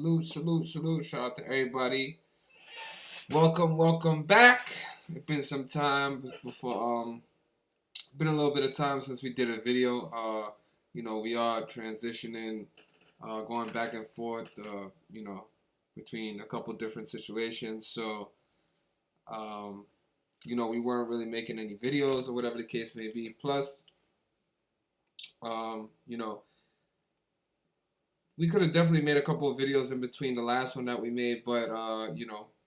Salute. Shout out to everybody. Welcome back. It's been some time before been a little bit of time since we did a video. We are transitioning, going back and forth, between a couple different situations. So we weren't really making any videos or whatever the case may be. Plus, um, you know, we could have definitely made a couple of videos in between the last one that we made, but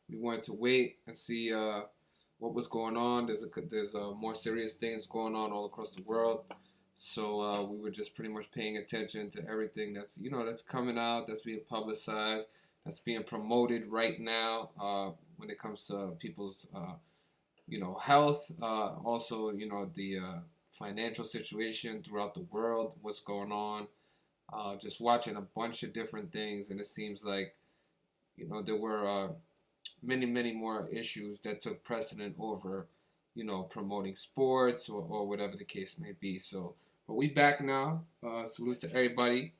we wanted to wait and see what was going on. There's more serious things going on all across the world, so we were just pretty much paying attention to everything that's coming out, that's being publicized, that's being promoted right now when it comes to people's health, also the financial situation throughout the world, what's going on. Just watching a bunch of different things, and it seems like there were many more issues that took precedent over promoting sports or whatever the case may be. So, but we back now. Salute to everybody.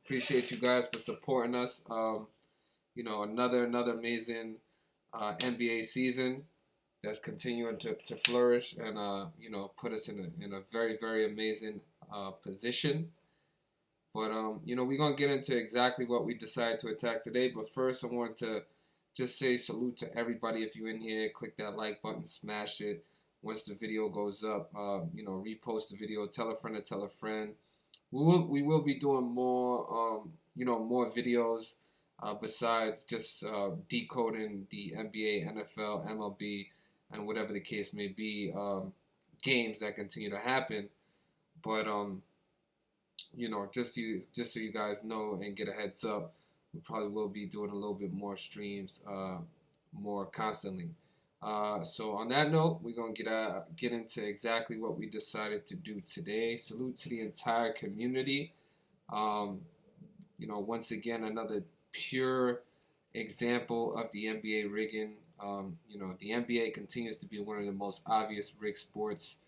Appreciate you guys for supporting us. Another amazing NBA season that's continuing to flourish and put us in a very amazing position. But we're gonna get into exactly what we decided to attack today. But first, I want to just say salute to everybody. If you're in here, click that like button, smash it. Once the video goes up, repost the video, tell a friend to tell a friend. We will be doing more more videos besides just decoding the NBA, NFL, MLB, and whatever the case may be, games that continue to happen. But just so you guys know and get a heads up, we probably will be doing a little bit more streams more constantly. So on that note, we're gonna get into exactly what we decided to do today. Salute to the entire community. Once again, another pure example of the NBA rigging. The NBA continues to be one of the most obvious rigged sports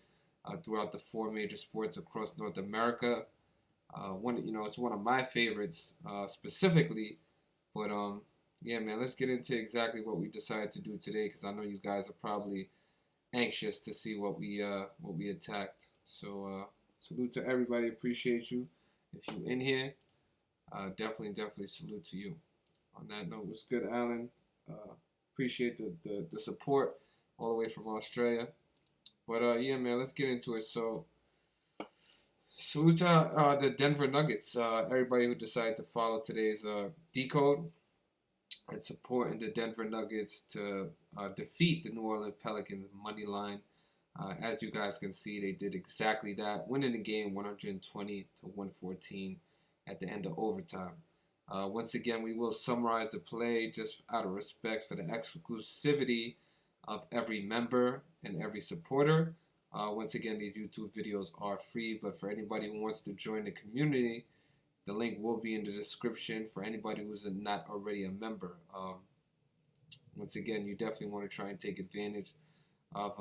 throughout the four major sports across North America. It's one of my favorites specifically, but yeah, man, let's get into exactly what we decided to do today, because I know you guys are probably anxious to see what we attacked. So salute to everybody, appreciate you. If you're in here, definitely salute to you. On that note, what's good, Alan? Appreciate the support all the way from Australia. But yeah, man, let's get into it. So. Salute to the Denver Nuggets, everybody who decided to follow today's decode and supporting the Denver Nuggets to defeat the New Orleans Pelicans money line. As you guys can see, they did exactly that, winning the game 120 to 114 at the end of overtime. Once again, we will summarize the play just out of respect for the exclusivity of every member and every supporter. Once again, these YouTube videos are free, but for anybody who wants to join the community, the link will be in the description for anybody who's not already a member. Once again, you definitely want to try and take advantage of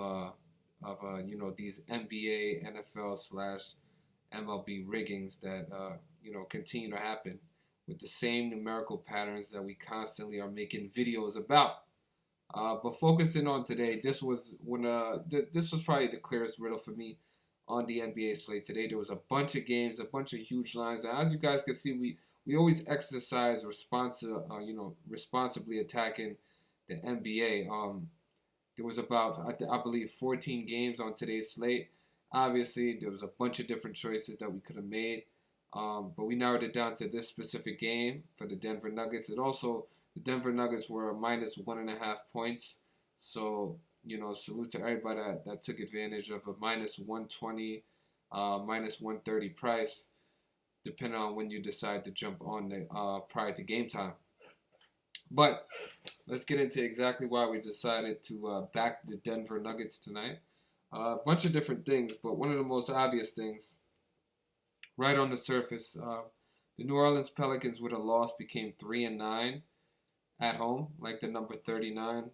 these NBA, NFL / MLB riggings that continue to happen with the same numerical patterns that we constantly are making videos about. But focusing on today, this was probably the clearest riddle for me on the NBA slate today. There was a bunch of games, a bunch of huge lines. And as you guys can see, we always exercise responsibly attacking the NBA. There was about I believe 14 games on today's slate. Obviously, there was a bunch of different choices that we could have made, but we narrowed it down to this specific game for the Denver Nuggets. It also The Denver Nuggets were minus 1.5 points. So, salute to everybody that took advantage of a minus 120, minus 130 price, depending on when you decide to jump on the prior to game time. But let's get into exactly why we decided to back the Denver Nuggets tonight. A bunch of different things, but one of the most obvious things, right on the surface, the New Orleans Pelicans with a loss became 3-9. At home, like the number 39.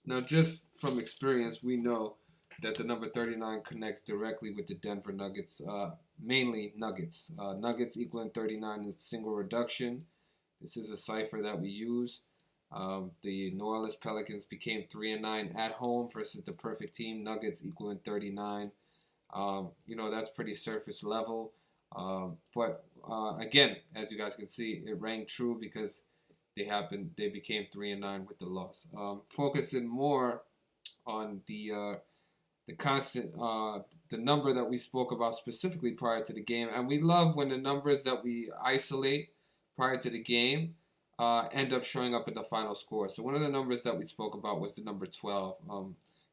Now, just from experience, we know that the number 39 connects directly with the Denver Nuggets, mainly Nuggets. Nuggets equaling 39 is single reduction. This is a cipher that we use. The New Orleans Pelicans became 3-9 at home versus the perfect team Nuggets equaling 39. That's pretty surface level. But again, as you guys can see, it rang true because they became 3-9 with the loss. Focusing more on the constant the number that we spoke about specifically prior to the game, and we love when the numbers that we isolate prior to the game end up showing up in the final score. So one of the numbers that we spoke about was the number 12.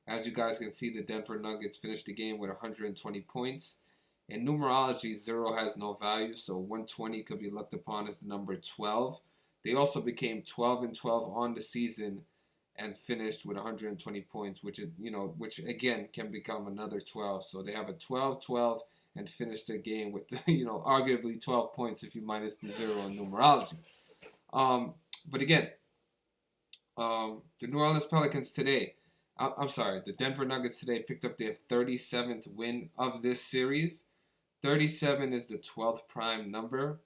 As you guys can see, the Denver Nuggets finished the game with 120 points. In numerology, 0 has no value, so 120 could be looked upon as the number 12. They also became 12-12 on the season and finished with 120 points, which again can become another 12. So they have a 12-12 and finished the game with arguably 12 points if you minus the 0 in numerology. But again, the New Orleans Pelicans today, the Denver Nuggets today picked up their 37th win of this series. 37 is the 12th prime number.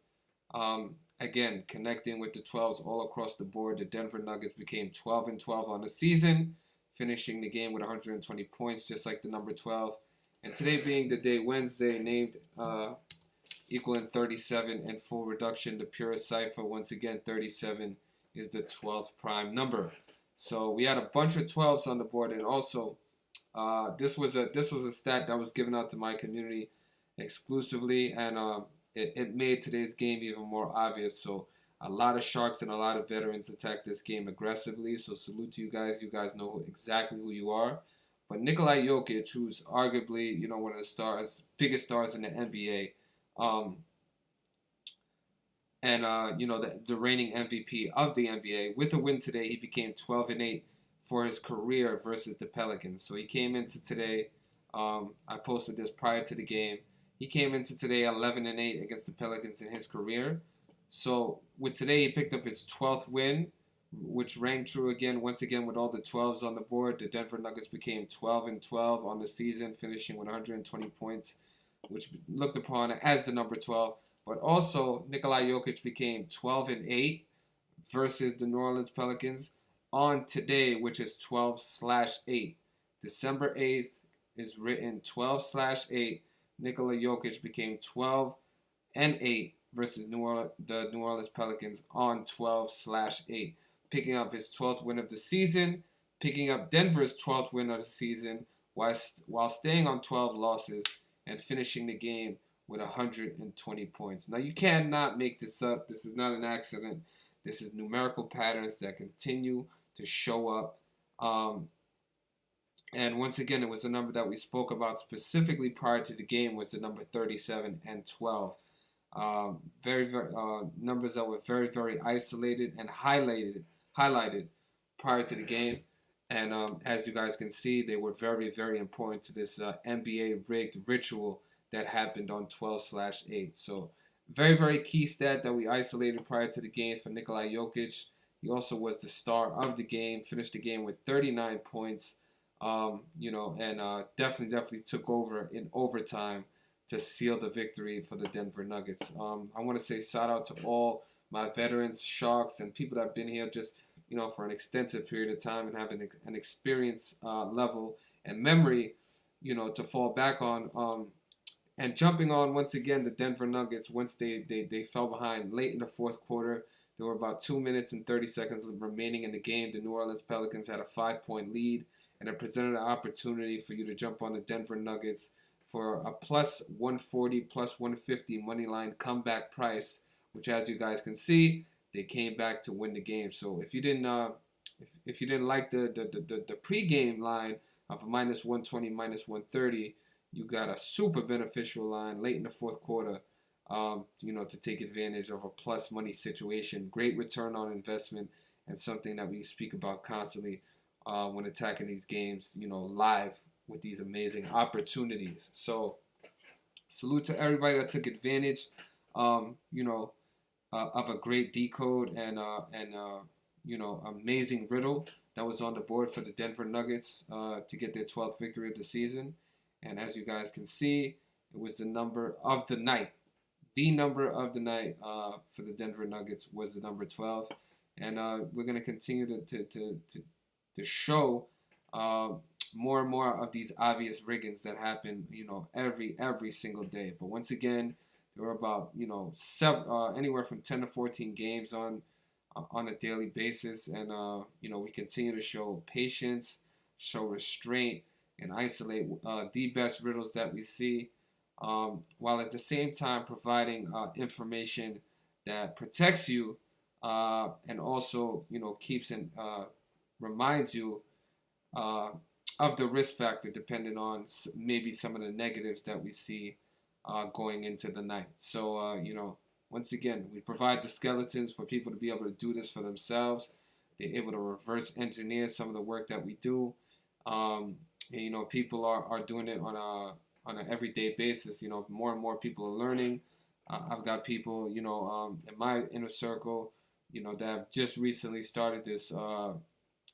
Again, connecting with the 12s all across the board, the Denver Nuggets became 12-12 on the season, finishing the game with 120 points, just like the number 12. And today being the day Wednesday, named equaling 37 and full reduction, the purest cipher, once again, 37 is the 12th prime number. So we had a bunch of 12s on the board, and also this was a stat that was given out to my community exclusively, and it made today's game even more obvious. So a lot of Sharks and a lot of veterans attacked this game aggressively. So salute to you guys. You guys know exactly who you are. But Nikola Jokic, who's arguably one of the biggest stars in the NBA, the reigning MVP of the NBA, with a win today, he became 12-8 for his career versus the Pelicans. So he came into today. I posted this prior to the game. He came into today 11-8 against the Pelicans in his career. So with today, he picked up his 12th win, which rang true once again with all the 12s on the board. The Denver Nuggets became 12-12 on the season, finishing with 120 points, which looked upon as the number 12. But also, Nikola Jokic became 12-8 versus the New Orleans Pelicans on today, which is 12/8. December 8th is written 12/8. Nikola Jokic became 12-8 versus the New Orleans Pelicans on 12/8, picking up his 12th win of the season, picking up Denver's 12th win of the season, while staying on 12 losses and finishing the game with 120 points. Now, you cannot make this up. This is not an accident. This is numerical patterns that continue to show up. And once again, it was a number that we spoke about specifically prior to the game, was the number 37 and 12. Very numbers that were very, very isolated and highlighted prior to the game. And as you guys can see, they were very, very important to this NBA rigged ritual that happened on 12/8. So very, very key stat that we isolated prior to the game for Nikola Jokic. He also was the star of the game, finished the game with 39 points, definitely took over in overtime to seal the victory for the Denver Nuggets. I want to say shout out to all my veterans, Sharks, and people that have been here just, for an extensive period of time and have an experience level and memory, to fall back on. And jumping on, once again, the Denver Nuggets, once they fell behind late in the fourth quarter, there were about 2 minutes and 30 seconds remaining in the game. The New Orleans Pelicans had a 5-point lead, and it presented an opportunity for you to jump on the Denver Nuggets for a plus 140, plus 150 money line comeback price, which, as you guys can see, they came back to win the game. So if you didn't like the pregame line of a minus 120, minus 130, you got a super beneficial line late in the fourth quarter, to take advantage of a plus money situation. Great return on investment, and something that we speak about constantly when attacking these games, live with these amazing opportunities. So salute to everybody that took advantage, of a great decode and amazing riddle that was on the board for the Denver Nuggets to get their 12th victory of the season. And as you guys can see, it was the number of the night, the number of the night for the Denver Nuggets was the number 12, and we're going to continue to show more and more of these obvious riggings that happen, every single day. But once again, there were about anywhere from 10 to 14 games on a daily basis, and we continue to show patience, show restraint, and isolate the best riddles that we see, while at the same time providing information that protects you, and also keeps and reminds you of the risk factor, depending on maybe some of the negatives that we see going into the night. So once again, we provide the skeletons for people to be able to do this for themselves. They're able to reverse engineer some of the work that we do. And, people are doing it on an everyday basis. More and more people are learning. I've got people, in my inner circle, that have just recently started this,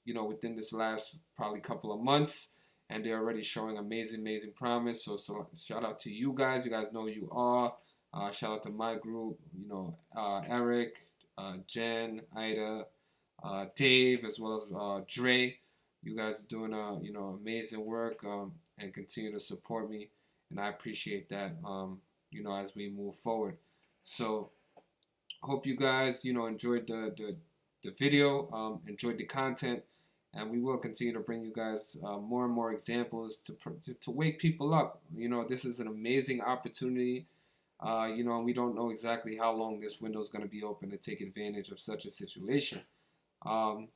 within this last probably couple of months, and they're already showing amazing promise. So shout out to you guys. You guys know who you are. Shout out to my group, Eric, Jen, Ida, Dave, as well as Dre. You guys are doing amazing work, and continue to support me, and I appreciate that. As we move forward. So hope you guys enjoyed the video, enjoyed the content, and we will continue to bring you guys more and more examples to wake people up. This is an amazing opportunity. And we don't know exactly how long this window is going to be open to take advantage of such a situation. And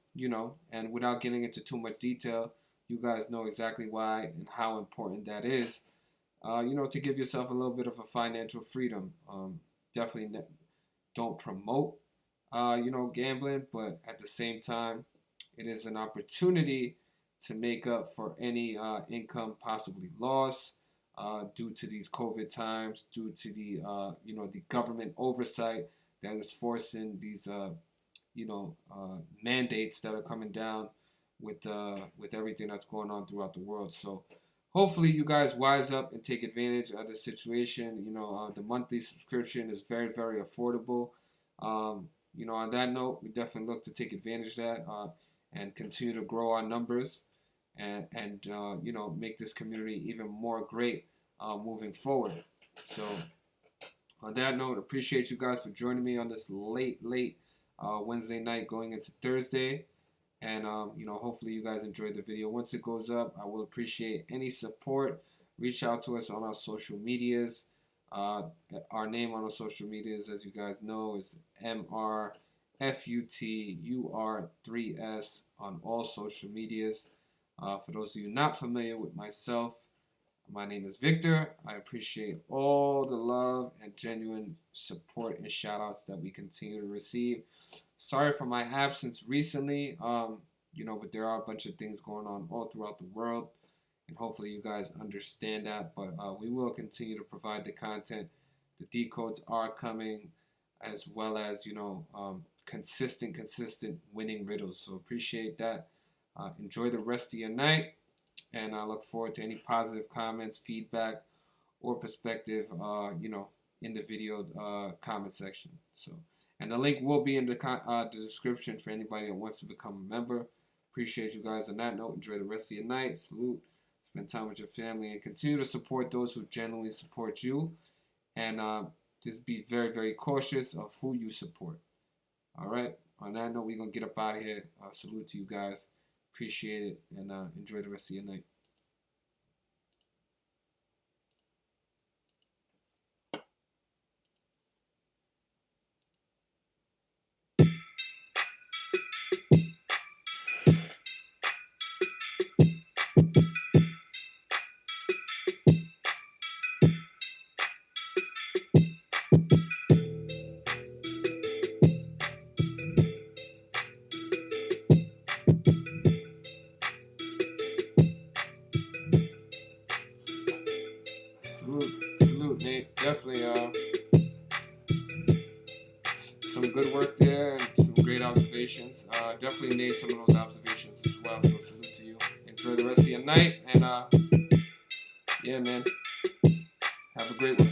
without getting into too much detail, you guys know exactly why and how important that is, to give yourself a little bit of a financial freedom. Definitely don't promote, gambling, but at the same time, it is an opportunity to make up for any income possibly lost due to these COVID times, due to the, the government oversight that is forcing these, mandates that are coming down with everything that's going on throughout the world. So hopefully you guys wise up and take advantage of the situation. The monthly subscription is very, very affordable. On that note, we definitely look to take advantage of that and continue to grow our numbers and make this community even more great moving forward. So on that note, appreciate you guys for joining me on this late Wednesday night going into Thursday. And, hopefully you guys enjoyed the video. Once it goes up, I will appreciate any support. Reach out to us on our social medias. Our name on our social medias, as you guys know, is MRFUTUR3S on all social medias. For those of you not familiar with myself, my name is Victor. I appreciate all the love and genuine support and shout outs that we continue to receive. Sorry for my absence recently, but there are a bunch of things going on all throughout the world, and hopefully you guys understand that. But we will continue to provide the content. The decodes are coming, as well as consistent winning riddles. So appreciate that. Enjoy the rest of your night, and I look forward to any positive comments, feedback, or perspective, in the video comment section. So. And the link will be in the description for anybody that wants to become a member. Appreciate you guys. On that note, enjoy the rest of your night. Salute. Spend time with your family. And continue to support those who genuinely support you. And just be very, very cautious of who you support. All right? On that note, we're going to get up out of here. Salute to you guys. Appreciate it. And enjoy the rest of your night. Salute, Nate. Definitely some good work there and some great observations. Definitely made some of those observations as well, so salute to you. Enjoy the rest of your night, and yeah, man, have a great one.